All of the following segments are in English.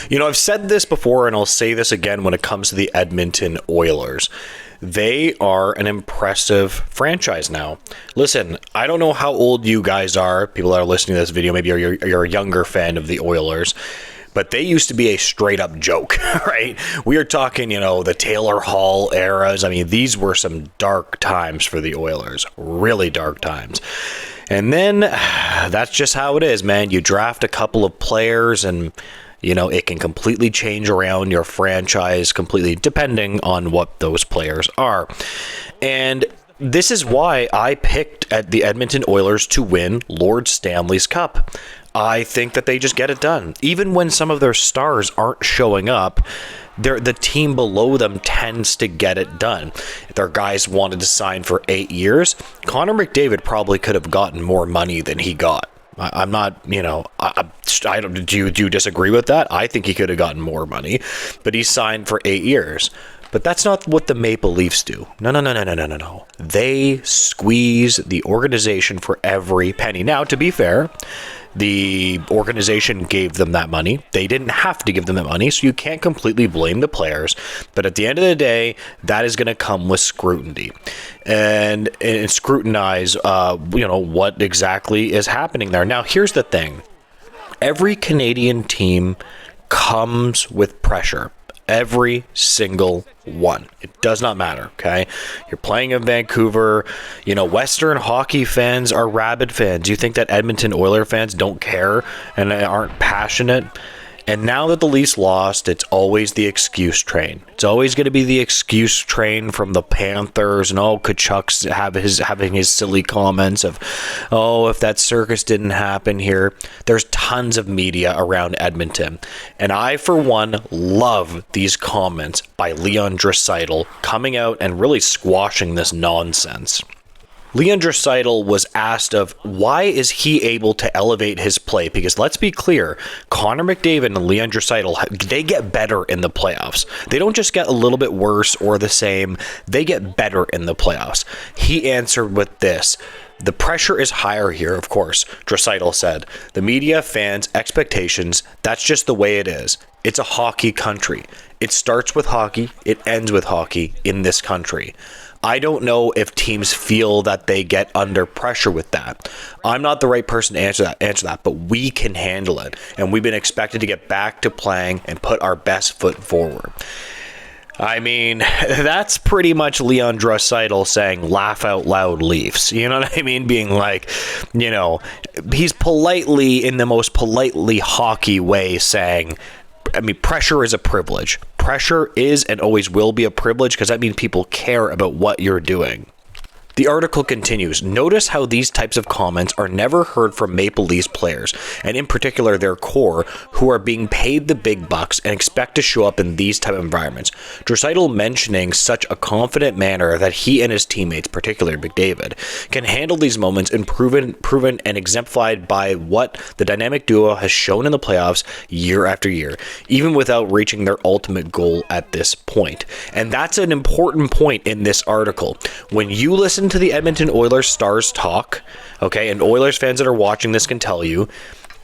You know, I've said this before and I'll say this again when it comes to the Edmonton Oilers. They are an impressive franchise now. Listen, I don't know how old you guys are, people that are listening to this video. Maybe you're a younger fan of the Oilers, but they used to be a straight up joke, right? We are talking, the Taylor Hall eras. I mean, these were some dark times for the Oilers, really dark times. And then that's just how it is, man. You draft a couple of players and it can completely change around your franchise completely depending on what those players are. And this is why I picked at the Edmonton Oilers to win Lord Stanley's Cup. I think that they just get it done. Even when some of their stars aren't showing up, the team below them tends to get it done. If their guys wanted to sign for 8 years, Connor McDavid probably could have gotten more money than he got. I'm not, I don't. Do you disagree with that? I think he could have gotten more money, but he signed for 8 years. But that's not what the Maple Leafs do. No. They squeeze the organization for every penny. Now, to be fair, the organization gave them that money. They didn't have to give them that money, so you can't completely blame the players. But at the end of the day, that is going to come with scrutiny and scrutinize, what exactly is happening there. Now, here's the thing. Every Canadian team comes with pressure. Every single one. It does not matter, okay? You're playing in Vancouver. Western hockey fans are rabid fans. You think that Edmonton Oiler fans don't care and aren't passionate? And now that the Leafs lost, it's always the excuse train. It's always going to be the excuse train from the Panthers, and Kachuk's having his silly comments of, if that circus didn't happen here. There's tons of media around Edmonton. And I, for one, love these comments by Leon Draisaitl coming out and really squashing this nonsense. Leon Draisaitl was asked of why is he able to elevate his play? Because let's be clear, Connor McDavid and Leon Draisaitl, they get better in the playoffs. They don't just get a little bit worse or the same. They get better in the playoffs. He answered with this. The pressure is higher here, of course, Draisaitl said. The media, fans, expectations, that's just the way it is. It's a hockey country. It starts with hockey. It ends with hockey in this country. I don't know if teams feel that they get under pressure with that. I'm not the right person to answer that, but we can handle it. And we've been expected to get back to playing and put our best foot forward. I mean, that's pretty much Leon Draisaitl saying laugh out loud Leafs. You know what I mean? Being like, he's politely, in the most politely hockey way saying, pressure is a privilege. Pressure is and always will be a privilege because that means people care about what you're doing. The article continues. Notice how these types of comments are never heard from Maple Leafs players, and in particular their core, who are being paid the big bucks and expect to show up in these type of environments. Draisaitl mentioning such a confident manner that he and his teammates, particularly McDavid, can handle these moments and proven and exemplified by what the dynamic duo has shown in the playoffs year after year, even without reaching their ultimate goal at this point. And that's an important point in this article. When you listen to the Edmonton Oilers stars talk, okay, and Oilers fans that are watching this can tell you,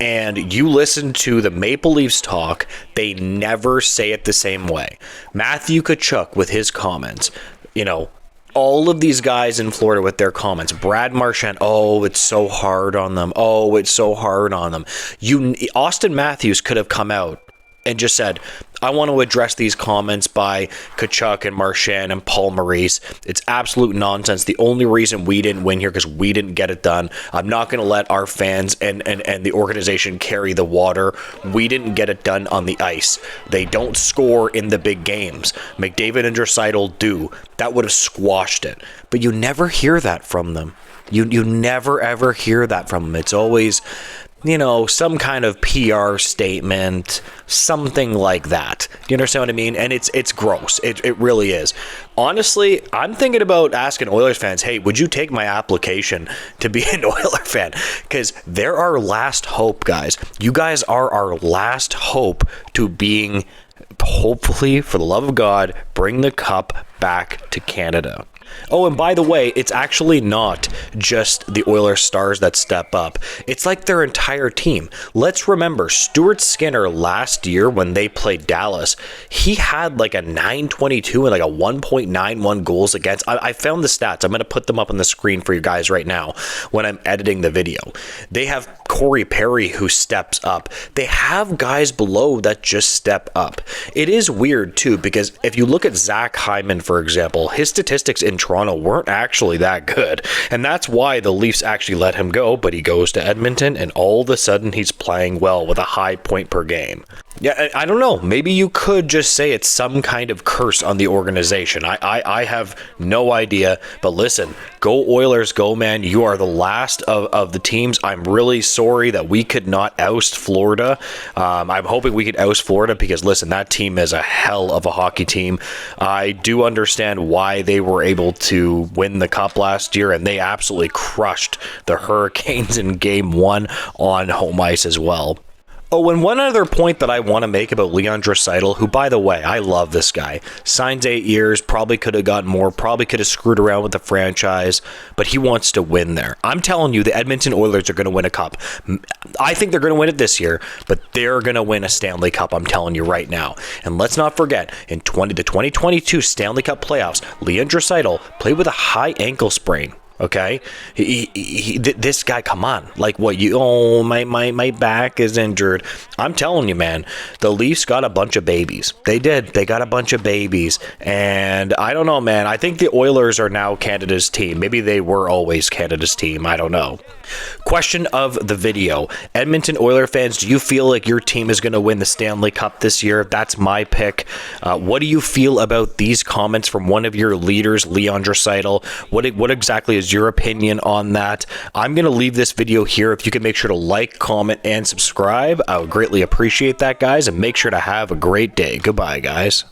and you listen to the Maple Leafs talk, they never say it the same way. Matthew Tkachuk with his comments, all of these guys in Florida with their comments. Brad Marchand, it's so hard on them. It's so hard on them. Austin Matthews could have come out and just said, I want to address these comments by Tkachuk and Marchand and Paul Maurice. It's absolute nonsense. The only reason we didn't win here because we didn't get it done. I'm not going to let our fans and the organization carry the water. We didn't get it done on the ice. They don't score in the big games. McDavid and Draisaitl do. That would have squashed it. But you never hear that from them. You never, ever hear that from them. It's always, some kind of PR statement, something like that. You understand what I mean? And it's gross. It really is. Honestly, I'm thinking about asking Oilers fans, hey, would you take my application to be an Oiler fan? Because they're our last hope, guys. You guys are our last hope to being, hopefully, for the love of God, bring the cup back to Canada. Oh, and by the way, it's actually not just the Oilers stars that step up. It's like their entire team. Let's remember, Stuart Skinner last year when they played Dallas, he had like a 922 and like a 1.91 goals against. I found the stats. I'm going to put them up on the screen for you guys right now when I'm editing the video. They have Corey Perry who steps up. They have guys below that just step up. It is weird too, because if you look at Zach Hyman, for example, his statistics in Toronto weren't actually that good. And that's why the Leafs actually let him go, but he goes to Edmonton and all of a sudden he's playing well with a high point per game. Yeah, I don't know. Maybe you could just say it's some kind of curse on the organization. I have no idea. But listen, go Oilers, go, man. You are the last of the teams. I'm really sorry that we could not oust Florida. I'm hoping we could oust Florida because, listen, that team is a hell of a hockey team. I do understand why they were able to win the Cup last year, and they absolutely crushed the Hurricanes in Game 1 on home ice as well. Oh, and one other point that I want to make about Leon Draisaitl, who, by the way, I love this guy. Signs 8 years, probably could have gotten more, probably could have screwed around with the franchise, but he wants to win there. I'm telling you, the Edmonton Oilers are going to win a cup. I think they're going to win it this year, but they're going to win a Stanley Cup, I'm telling you right now. And let's not forget, in the 2022 Stanley Cup playoffs, Leon Draisaitl played with a high ankle sprain. Okay, this guy, come on, like what you? Oh, my back is injured. I'm telling you, man, the Leafs got a bunch of babies. They did. They got a bunch of babies, and I don't know, man. I think the Oilers are now Canada's team. Maybe they were always Canada's team. I don't know. Question of the video: Edmonton Oilers fans, do you feel like your team is going to win the Stanley Cup this year? That's my pick. What do you feel about these comments from one of your leaders, Leon Draisaitl? What exactly is your opinion on that? I'm going to leave this video here. If you can make sure to like, comment, and subscribe, I would greatly appreciate that, guys, and make sure to have a great day. Goodbye, guys.